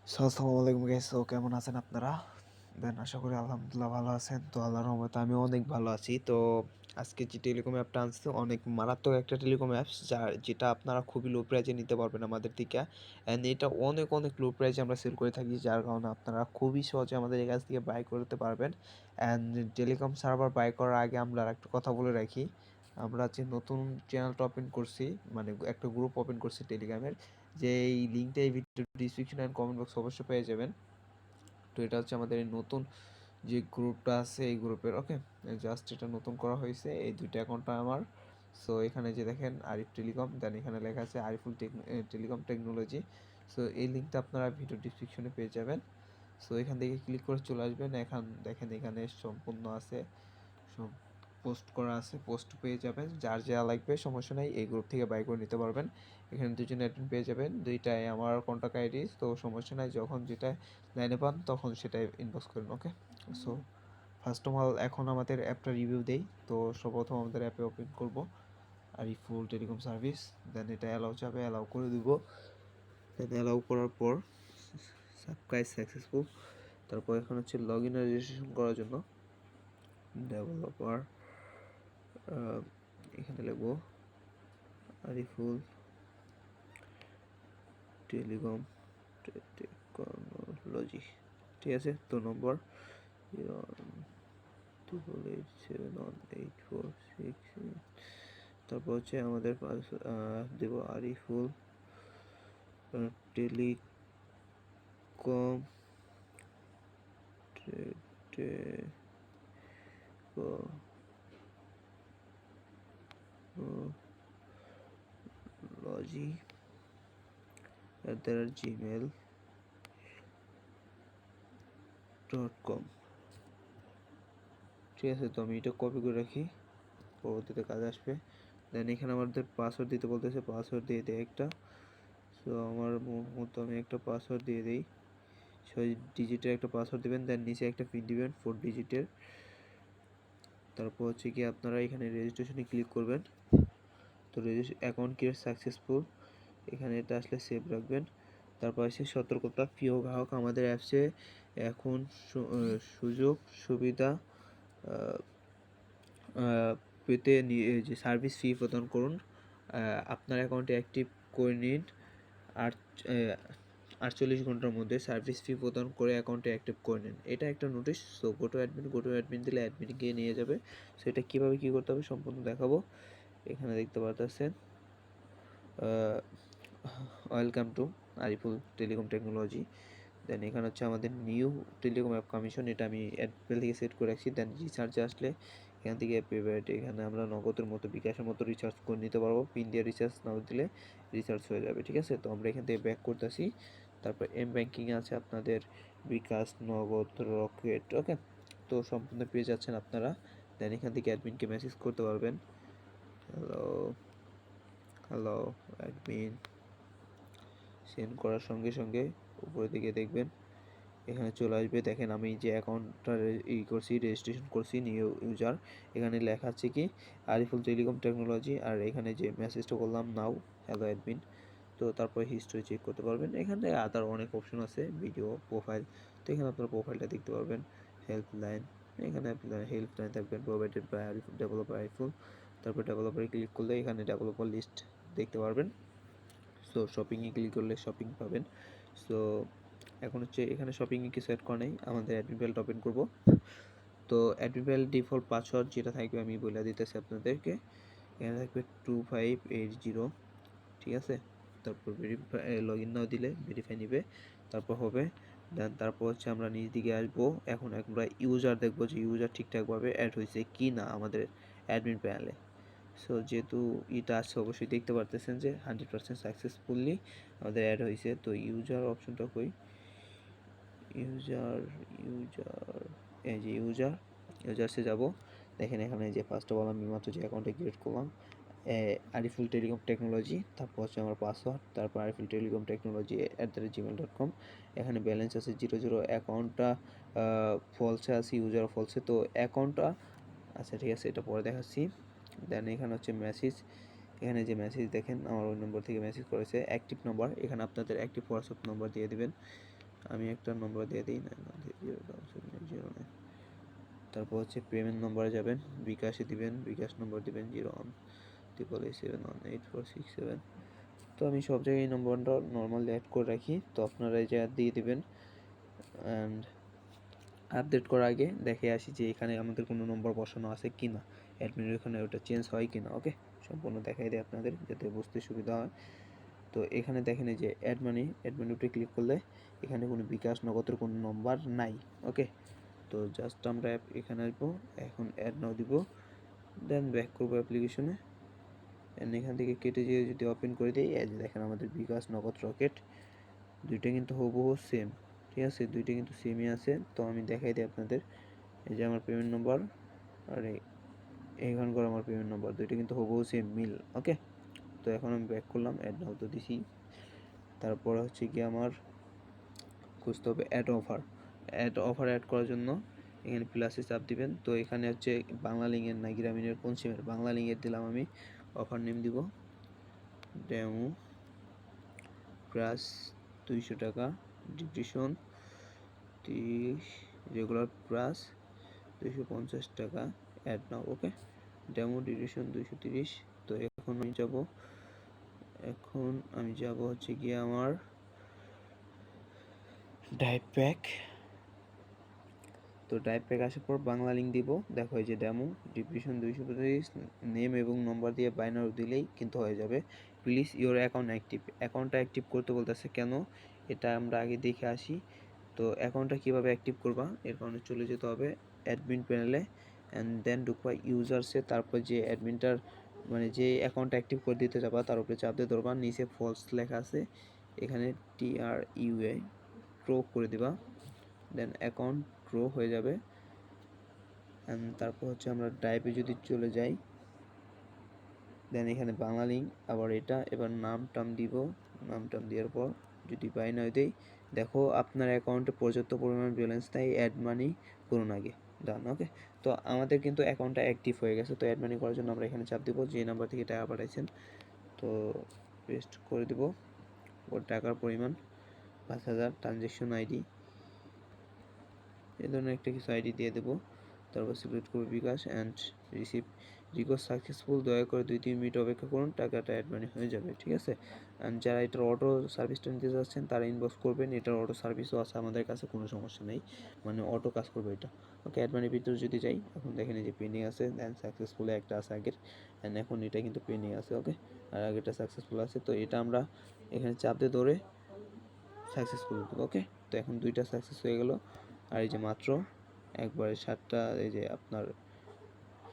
আসসালামু আলাইকুম গাইস। কেমন আছেন আপনারা? আশা করি আলহামদুলিল্লাহ ভালো আছেন। তো আল্লাহর রহমতে আমিও অনেক ভালো আছি। তো আজকে যে টেলিকম অ্যাপটা আনছি অনেক মারাত্মক একটা টেলিকম অ্যাপস যেটা আপনারা খুবই লো প্রাইজে নিতে পারবেন আমাদের থেকে। অ্যান্ড এটা অনেক অনেক লো প্রাইজে আমরা সেল করে থাকি, যার কারণে আপনারা খুবই সহজে আমাদের কাছ থেকে বাই করতে পারবেন। অ্যান্ড টেলিকম সার্ভার বাই করার আগে আমরা একটা কথা বলে রাখি, আমরা যে নতুন চ্যানেলটা ওপেন করছি, মানে একটা গ্রুপ ওপেন করছি টেলিগ্রামের, যে এই লিঙ্কটা এই video description and comment box অবশ্যই পেয়ে যাবেন। তো এটা হচ্ছে আমাদের এই নতুন যে গ্রুপটা আছে এই গ্রুপের, ওকে। জাস্ট এটা নতুন করা হয়েছে, এই দুইটা অ্যাকাউন্টটা আমার। সো এখানে যে দেখেন আরিফ টেলিকম, দেন এখানে লেখা আছে আরিফুল টেলিকম টেকনোলজি। সো এই লিঙ্কটা আপনারা ভিডিও ডিসক্রিপশনে পেয়ে যাবেন। সো এখান থেকে ক্লিক করে চলে আসবেন। এখন দেখেন এখানে সম্পূর্ণ আছে, সব পোস্ট করা আছে, পোস্ট পেয়ে যাবেন। যার যা লাগবে সমস্যা নেই, এই গ্রুপ থেকে বাই করে নিতে পারবেন। এখানে দুজন অ্যাডমিন পেয়ে যাবেন, দুইটাই আমার কন্টাক্ট আইডি, তো সমস্যা নাই, যখন যেটা লাইনে পান তখন সেটাই ইনবক্স করেন, ওকে। সো ফার্স্ট অফ অল এখন আমাদের অ্যাপটা রিভিউ দেই। তো সর্বপ্রথম আমাদের অ্যাপে ওপেন করব আরিফুল টেলিকম সার্ভিস, দেন এটা অ্যালাউ যাবে, অ্যালাউ করে দিব। দেন অ্যালাউ করার পর সাবস্ক্রাইব সাকসেসফুল। তারপর এখন হচ্ছে লগ ইন রেজিস্ট্রেশন করার জন্য ডেভেলপার, এখানে লিখব আরিফুল টেলিকম টেকনোলজি, ঠিক আছে। তো নম্বর 028718466, তারপর হচ্ছে আমাদের দেব আরিফুল টেলিকম টেকনোলজি @gmail.com, ঠিক আছে। তো আমি এটা কপি করে রাখি, পরবর্তীতে কাজে আসবে। দেন এখানে আমাদের পাসওয়ার্ড দিতে বলতেছে, পাসওয়ার্ড দিয়ে দেয় একটা। সো আমার মতো আমি একটা পাসওয়ার্ড দিয়ে দিই, 6 ডিজিটের একটা পাসওয়ার্ড দেবেন। দেন নিচে একটা পিন দিবেন 4 ডিজিটের। তারপর হচ্ছে কি আপনারা এখানে রেজিস্ট্রেশনে ক্লিক করবেন। তো অ্যাকাউন্ট ক্রিয়েট সাকসেসফুল, এখানে এটা আসলে সেভ রাখবেন। তারপর আছে সতর্কতা, প্রিয় গ্রাহক, আমাদের অ্যাপসে এখন সুযোগ সুবিধা পেতে যে সার্ভিস ফি প্রদান করুন, আপনার অ্যাকাউন্টে অ্যাক্টিভ করে নিন, আর 48 ঘন্টার মধ্যে সার্ভিস ফি প্রদান করে অ্যাকাউন্টে অ্যাক্টিভ করে নিন। এটা একটা নোটিশ। সো গোটো অ্যাডমিন দিলে অ্যাডমিন গিয়ে নিয়ে যাবে। সো এটা কীভাবে কী করতে হবে সম্পূর্ণ দেখাবো। এখানে দেখতে পাচ্ছেন welcome to Ariful telecom technology. Then এখানে হচ্ছে আমাদের নিউ টেলিকম অ্যাপ কমিশন, এটা আমি অ্যাপেল থেকে সেট করে রাখছি। দেন রিচার্জে আসলে এখান থেকে পেমেন্ট, এখানে আমরা নগদের মতো বিকাশের মতো রিচার্জ করে নিতে পারবো। পিন দিয়ে রিচার্জ না দিলে রিচার্জ হয়ে যাবে, ঠিক আছে। তো আমরা এখান থেকে ব্যাক করতেছি। তারপর ব্যাঙ্কিংয়ে আছে আপনাদের বিকাশ, নগদ, রকেট, ওকে। তো সম্পূর্ণ পেয়ে যাচ্ছেন আপনারা। দেন এখান থেকে অ্যাডমিনকে মেসেজ করতে পারবেন, হ্যালো হ্যালো অ্যাডমিন। সেন্ড করার সঙ্গে সঙ্গে উপরের দিকে দেখবেন এখানে চলে আসবে। দেখেন আমি যে অ্যাকাউন্টটা করছি, রেজিস্ট্রেশন করছি নিউ ইউজার, এখানে লেখা আছে কি আরিফুল টেলিকম টেকনোলজি, আর এখানে যে মেসেজটা করলাম নাও হ্যালো অ্যাডমিন। তো তারপরে হিস্ট্রি চেক করতে পারবেন। এখানে আদার অনেক অপশন আছে, ভিডিও, প্রোফাইল। তো এখানে আপনারা প্রোফাইলটা দেখতে পারবেন। হেল্পলাইন, এখানে হেল্পলাইন থাকবেন provided by Ariful developer Ariful. তারপর ডেভেলপারে ক্লিক করলে এখানে ডেভেলপার লিস্ট দেখতে পারবেন। সো শপিংয়ে ক্লিক করলে শপিং পাবেন। সো এখন হচ্ছে এখানে শপিংয়ে কিছু অ্যাড করা নেই, আমাদের অ্যাডমিন ফাইলটা ওপেন করব। তো অ্যাডমিন ফাইল ডিফল্ট পাসওয়ার্ড যেটা থাকবে আমি বলে দিতেছি আপনাদেরকে, এখানে থাকবে 2580, ঠিক আছে। তারপর লগ ইন নাও দিলে ভেরিফাই নিবে, তারপর হবে। দেন তারপর হচ্ছে আমরা নিচ দিকে আসবো। এখন আমরা ইউজার দেখবো যে ইউজার ঠিকঠাকভাবে অ্যাড হয়েছে কি না আমাদের অ্যাডমিন প্যানেলে। সো যেহেতু এটা আছে অবশ্যই দেখতে পারতেছেন যে 100% সাকসেসফুলি আমাদের অ্যাড হয়েছে। তো ইউজার অপশনটা কই, ইউজার ইউজার এই যে ইউজার্সে যাব। দেখেন এখানে যে ফার্স্ট অফ অল আমি মাত্র যে অ্যাকাউন্টে ক্রিয়েট করলাম আরিফুল টেলিকম টেকনোলজি, তারপর হচ্ছে আমার পাসওয়ার্ড, তারপর আরিফুল টেলিকম টেকনোলজি @gmail.com। এখানে ব্যালেন্স আছে 00, অ্যাকাউন্টটা ফলসে আছে, ইউজার ফলসে। তো অ্যাকাউন্টটা আচ্ছা ঠিক আছে, এটা পরে দেখাচ্ছি। দেন এখানে হচ্ছে মেসেজ, এখানে যে মেসেজ দেখেন আমার ওই নম্বর থেকে মেসেজ করেছে অ্যাক্টিভ নাম্বার, এখানে আপনাদের অ্যাক্টিভ হোয়াটসঅ্যাপ নাম্বার দিয়ে দিবেন। আমি একটা নম্বর দিয়ে দিই 9 তারপর হচ্ছে পেমেন্ট নম্বরে যাবেন, বিকাশে দিবেন, বিকাশ নম্বর দিবেন 01771846 তো আমি সব জায়গায় এই নম্বরটা নর্মালি অ্যাড করে রাখি, তো আপনারা এই জায়গা দিয়ে দিবেন। অ্যান্ড আপডেট করার আগে দেখে আসি যে এখানে আমাদের কোনো নম্বর বসানো আছে কি না, অ্যাডমিনের এখানে ওটা চেঞ্জ হয় কি না। ওকে, সম্পূর্ণ দেখাই দেয় আপনাদের যাতে বুঝতে সুবিধা হয়। তো এখানে দেখেন এই যে অ্যাড মানি উপরে ক্লিক করলে এখানে কোনো বিকাশ নগদের কোনো নম্বর নাই। ওকে, তো জাস্ট আমরা এখানে আসবো, এখন অ্যাড নাও দিব, দেন ব্যাক করবো অ্যাপ্লিকেশনে, অ্যান্ড এখান থেকে কেটে যেয়ে যদি ওপেন করে দিই, এই যে দেখেন আমাদের বিকাশ নগদ রকেট দুইটা কিন্তু হুবহু সেম। ঠিক আছে, দুইটা কিন্তু সেমই আছে। তো আমি দেখাই দিই আপনাদের, এই যে আমার পেমেন্ট নম্বর আর এইখানকার আমার পেমেন্ট নম্বর দুইটা কিন্তু হুবহু সেম মিল। ওকে, তো এখন আমি ব্যাক করলাম, অ্যাড নাও তো দিছি। তারপর হচ্ছে কি আমার খুঁজতে হবে অ্যাড অফার অ্যাড করার জন্য এখানে প্লাসে চাপ দিবেন। তো এখানে হচ্ছে বাংলা লিঙ্কের না গ্রামীণের কোন সিমের, বাংলা লিঙ্কের দিলাম আমি, অফার নেম দিব ডেমো প্লাস 200 টাকা, ডিউরেশন 30, রেগুলার প্লাস 250 টাকা, অ্যাড নাও। ওকে, ডেমো ডিউরেশন 230। তো এখন আমি যাব হচ্ছে গিয়ে আমার ডাইভ প্যাক। তো ডাইভ প্যাক আসার পর বাংলা লিঙ্ক দিব, দেখো এই যে ডেমো ডিভিশন 225 নেম এবং নম্বর দিয়ে বাইনারি দিলেই কিন্তু হয়ে যাবে। প্লিজ ইওর অ্যাকাউন্টটা অ্যাক্টিভ করতে বলতেছে কেন, এটা আমরা আগে দেখে আসি। তো অ্যাকাউন্টটা কীভাবে অ্যাক্টিভ করবা, এর কারণে চলে যেতে হবে অ্যাডমিন প্যানেলে, অ্যান্ড দেন ঢুকবা ইউজার্সে, তারপর যে অ্যাডমিনটার মানে যে অ্যাকাউন্টটা অ্যাক্টিভ করে দিতে যাবা তার উপরে চাপ দিয়ে ধরবা, নিচে ফলস লেখা আছে, এখানে TRUA ক্রো করে দিবা, দেন অ্যাকাউন্ট গ্রো হয়ে যাবে। অ্যান্ড তারপর হচ্ছে আমরা ড্রাইভে যদি চলে যাই, দেন এখানে বাংলা লিঙ্ক আবার এটা, এবার নাম দেওয়ার পর যদি বাইনারি দেই, দেখো আপনার অ্যাকাউন্টে পর্যাপ্ত পরিমাণ ব্যালেন্স নেই, অ্যাড মানি করুন আগে, ডান। ওকে, তো আমাদের কিন্তু অ্যাকাউন্টটা অ্যাক্টিভ হয়ে গেছে। তো অ্যাড মানি করার জন্য আমরা এখানে চাপ দিব, যে নাম্বার থেকে টাকা পাঠাইছেন তো পেস্ট করে দিব, ওর টাকার পরিমাণ 5000, ট্রানজ্যাকশন আইডি এই ধরনের একটা কিছু আইডি দিয়ে দেবো। তারপর সিলেক্ট করবো বিকাশ অ্যান্ড রিকোয়েস্ট সাকসেসফুল, দয়া করে 2-3 মিনিট অপেক্ষা করুন, টাকাটা অ্যাড মানি হয়ে যাবে। ঠিক আছে, অ্যান্ড যারা এটার অটো সার্ভিসটা নিতে যাচ্ছেন তারা ইনবক্স করবেন, এটার অটো সার্ভিসও আছে আমাদের কাছে, কোনো সমস্যা নেই, মানে অটো কাজ করবে এটা। ওকে, অ্যাড মানির ভিতরে যদি যাই, এখন দেখেন এই যে পেন্ডিং আছে, দেন সাকসেসফুল একটা আছে আগের, অ্যান্ড এখন এটা কিন্তু পেন্ডিং আছে। ওকে, আর আগেরটা সাকসেসফুল আছে, তো এটা আমরা এখানে চাপ দিয়ে ধরে সাকসেসফুল দেবো। ওকে, তো এখন দুইটা সাকসেস হয়ে গেল। আর এই যে মাত্র একবারে 7টা, এই যে আপনার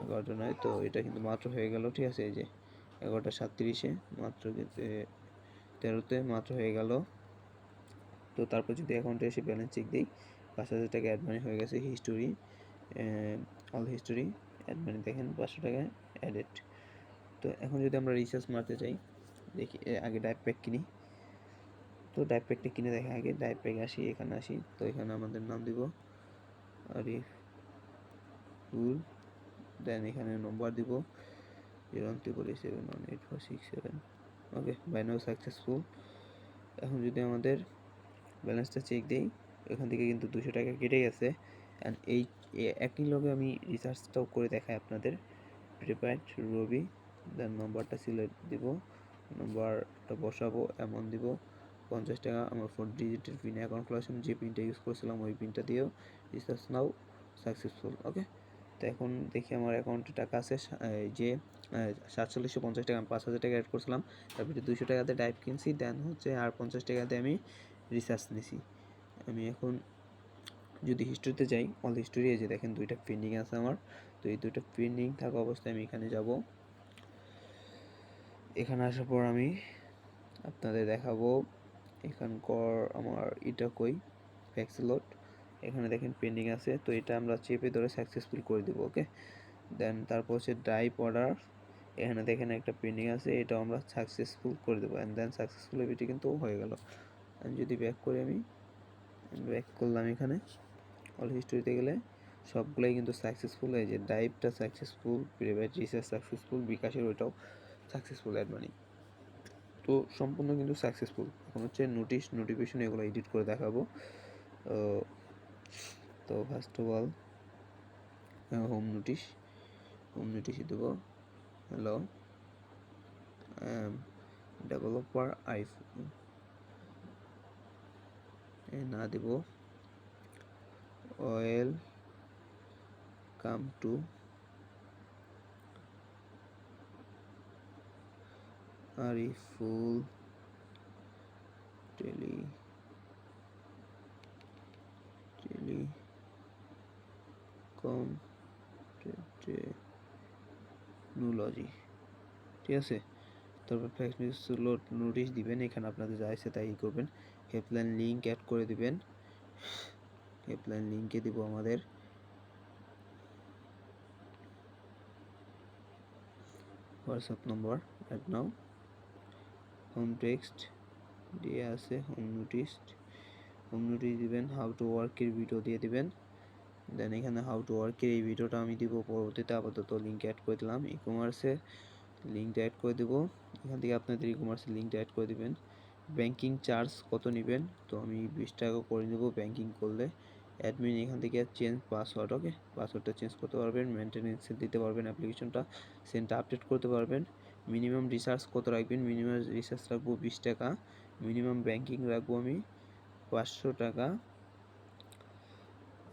11টা নয়, তো এটা কিন্তু মাত্র হয়ে গেল। ঠিক আছে, এই যে 11টা 37 মাত্র 13তে মাত্র হয়ে গেল। তো তারপর যদি অ্যাকাউন্টে এসে ব্যালেন্স চেক দিই, 5000 টাকা অ্যাড মানি হয়ে গেছে, history all history add money দেখেন 500 টাকা অ্যাডেড। তো এখন যদি আমরা রিচার্জ মারতে চাই, দেখি আগে ডাইভ প্যাক কিনি। তো ডাইভ প্যাকটা কিনে দেখে আগে ডাইভ প্যাক এখানে আসি, তো এখানে আমাদের নাম দিব আরিফুল, দেন এখানে নম্বর দিব 013471846 ওকে, বাই নাও সাকসেসফুল। এখন যদি আমাদের ব্যালেন্সটা চেক দিই, এখান থেকে কিন্তু 200 টাকা কেটে গেছে। অ্যান্ড এই একই লগে আমি রিচার্জটাও করে দেখাই আপনাদের, প্রিপেড রবি, দেন নম্বরটা সিলেক্ট দিব, নম্বরটা বসাবো, অ্যামাউন্ট দিব 50 টাকা, আমার 4 ডিজিটের পিন অ্যাকাউন্ট খোলার সময় যে পিনটা ইউজ করেছিলাম ওই পিনটা দিয়েও রিচার্জ নাও সাকসেসফুল। ওকে, তো এখন দেখি আমার অ্যাকাউন্টে টাকা আছে যে 4750 টাকা, আমি 5000 টাকা অ্যাড করছিলাম, তারপরে 200 টাকাতে ডাইভ কিনছি, দেন হচ্ছে আর 50 টাকাতে আমি রিচার্জ নিছি। আমি এখন যদি হিস্ট্রিতে যাই, অল হিস্টোরি, এই যে দেখেন দুইটা পেন্ডিং আছে আমার, তো এই দুইটা পেন্ডিং থাকা অবস্থায় আমি এখানে যাব। এখানে আসার পর আমি আপনাদের দেখাবো এখানকার আমার এটা কই ফ্যাক্সিলোড, এখানে দেখেন পেন্ডিং আছে, তো এটা আমরা চেপে ধরে সাকসেসফুল করে দেবো। ওকে, দেন তারপর হচ্ছে ড্রাইভ অর্ডার, এখানে দেখেন একটা পেন্ডিং আছে, এটা আমরা সাকসেসফুল করে দেবো, অ্যান্ড দেন সাকসেসফুল এটি কিন্তু হয়ে গেল। যদি ব্যাক করি, আমি ব্যাক করলাম, এখানে অল হিস্টোরিতে গেলে সবগুলোই কিন্তু সাকসেসফুল, এই যে ড্রাইভটা সাকসেসফুল, প্রিপেড রিচার্জ সাকসেসফুল, বিকাশের ওইটাও সাকসেসফুল অ্যাড মানি, তো সম্পূর্ণ কিন্তু সাকসেসফুল। এখন হচ্ছে নোটিফিকেশন এগুলো এডিট করে দেখাবো। তো first of all home notice দেবো, হ্যালো ডেভেলপার আইফোন, না দেব welcome to Ariful telecom technology, ঠিক আছে। তারপর ফ্যাক্স নোটিশ দিবেন, এখানে আপনাদের যা আছে তাই করবেন। হেল্পলাইন লিঙ্ক অ্যাড করে দিবেন, হেল্পলাইন লিঙ্কে দিব আমাদের হোয়াটসঅ্যাপ নম্বর অ্যাড নাও। হোম টেক্সট দিয়ে আছে হোম নোটিশ দিবেন, হাউ টু ওয়ার্কের ভিডিও দিয়ে দিবেন। দেন এখানে হাউ টু ওয়ার্কের এই ভিডিওটা আমি দিব পরবর্তীতে, আপাতত লিঙ্ক অ্যাড করে দিলাম। ই কমার্সের লিঙ্কটা অ্যাড করে দেবো, এখান থেকে আপনাদের ই কমার্সের লিঙ্কটা অ্যাড করে দিবেন। ব্যাংকিং চার্জ কত নেবেন, তো আমি 20 টাকা করে নেব ব্যাংকিং করলে। অ্যাডমিন এখান থেকে চেঞ্জ পাসওয়ার্ড, ওকে পাসওয়ার্ডটা চেঞ্জ করতে পারবেন, মেনটেনেন্সে দিতে পারবেন, অ্যাপ্লিকেশনটা সেন্টটা আপডেট করতে পারবেন। মিনিমাম রিচার্জ কত রাখবেন, মিনিমাম রিচার্জ রাখবো 20 টাকা, মিনিমাম ব্যাংকিং রাখবো আমি 500 টাকা।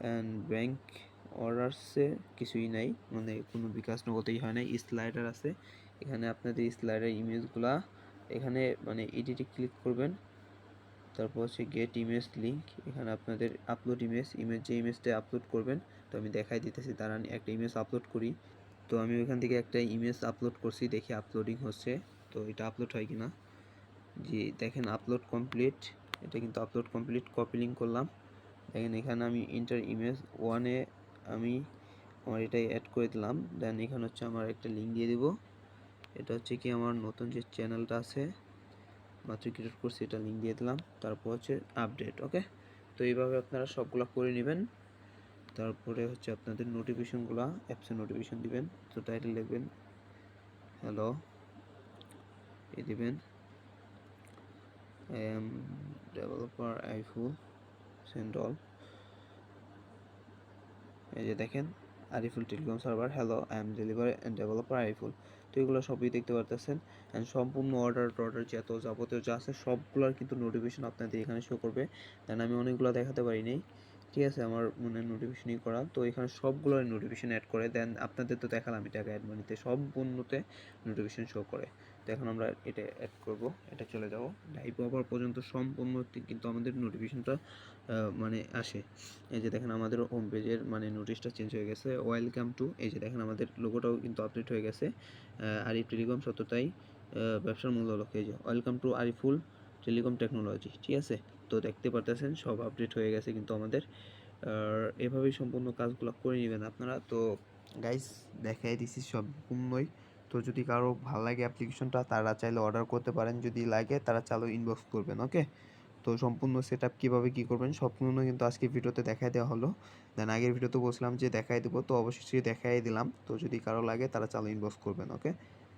অ্যান্ড ব্যাংক অর্ডারসে কিছুই নাই, মানে কোনো বিকাশ নগদেই হয় নাই। স্লাইডার আছে, এখানে আপনাদের স্লাইডার ইমেজগুলা এখানে মানে এডিটে ক্লিক করবেন, তারপর হচ্ছে গেট ইমেজ লিঙ্ক, এখানে আপনাদের আপলোড ইমেজ যে ইমেজটা আপলোড করবেন, তো আমি দেখাই দিতেছি, দাঁড়ান একটা ইমেজ আপলোড করি। তো আমি ওইখান থেকে একটা ইমেজ আপলোড করছি, দেখি আপলোডিং হচ্ছে, তো এটা আপলোড হয় কিনা। জি দেখেন আপলোড কমপ্লিট, এটা কিন্তু আপলোড কমপ্লিট। কপি লিঙ্ক করলাম, দেখেন এখানে আমি ইন্টার ইমেজ 1-এ আমি আমার এটাই অ্যাড করে দিলাম। দেন এখানে হচ্ছে আমার একটা লিঙ্ক দিয়ে দিব, এটা হচ্ছে কি আমার নতুন যে চ্যানেলটা আছে মাত্র ক্রিয়েট করছি, এটা লিঙ্ক দিয়ে দিলাম। তারপর হচ্ছে আপডেট, ওকে। তো এইভাবে আপনারা সবগুলো করে নেবেন। তারপরে হচ্ছে আপনাদের নোটিফিকেশনগুলো অ্যাপসে নোটিফিকেশন দিবেন, তো টাইটেল লিখবেন হ্যালো এ দিবেন, I am developer আইফুল send all. এই যে দেখেন Ariful telecom server, hello I am developer Ariful. তো এগুলো সবই দেখতে পারতেছেন। অ্যান্ড সম্পূর্ণ অর্ডার যত যাবতীয় যা আছে সবগুলোর কিন্তু নোটিফিকেশন আপনাদের এখানে শো করবে। দেন আমি অনেকগুলো দেখাতে পারিনি, ঠিক আছে, আমার মনে নোটিফিকেশনই করা, তো এখানে সবগুলোর নোটিফিকেশন অ্যাড করে দেন। আপনাদের তো দেখালাম এটা অ্যাড মানিতে সম্পূর্ণতে নোটিফিকেশন শো করে। তো এখন আমরা এটা অ্যাড করব, এটা চলে যাব লাইভ হওয়ার পর্যন্ত সম্পূর্ণ কিন্তু আমাদের নোটিফিকেশনটা মানে আসে। এই যে দেখেন আমাদের হোম পেজের মানে নোটিশটা চেঞ্জ হয়ে গেছে, ওয়েলকাম টু, এই যে দেখেন আমাদের লোগোটাও কিন্তু আপডেট হয়ে গেছে। আরিফ টেলিকম সত্যতাই ব্যবসার মূল্য লক্ষ্য, এই যে welcome to Ariful telecom technology, ঠিক আছে। তো দেখতে পারতেছেন সব আপডেট হয়ে গেছে কিন্তু আমাদের। এভাবেই সম্পূর্ণ কাজগুলো করে নেবেন আপনারা। তো গাইস দেখাই দিছি সম্পূর্ণই। তো যদি কারো ভালো লাগে অ্যাপ্লিকেশনটা তারা চাইলে অর্ডার করতে পারেন, যদি লাগে তারা চাইলে ইনবক্স করবেন, ওকে। তো সম্পূর্ণ সেট আপ কীভাবে কী করবেন সম্পূর্ণ কিন্তু আজকে ভিডিওতে দেখাই দেওয়া হলো। দেন আগের ভিডিওতে বলছিলাম যে দেখাই দেবো, তো অবশ্যই দেখাই দিলাম। তো যদি কারো লাগে তারা চাইলে ইনবক্স করবেন, ওকে।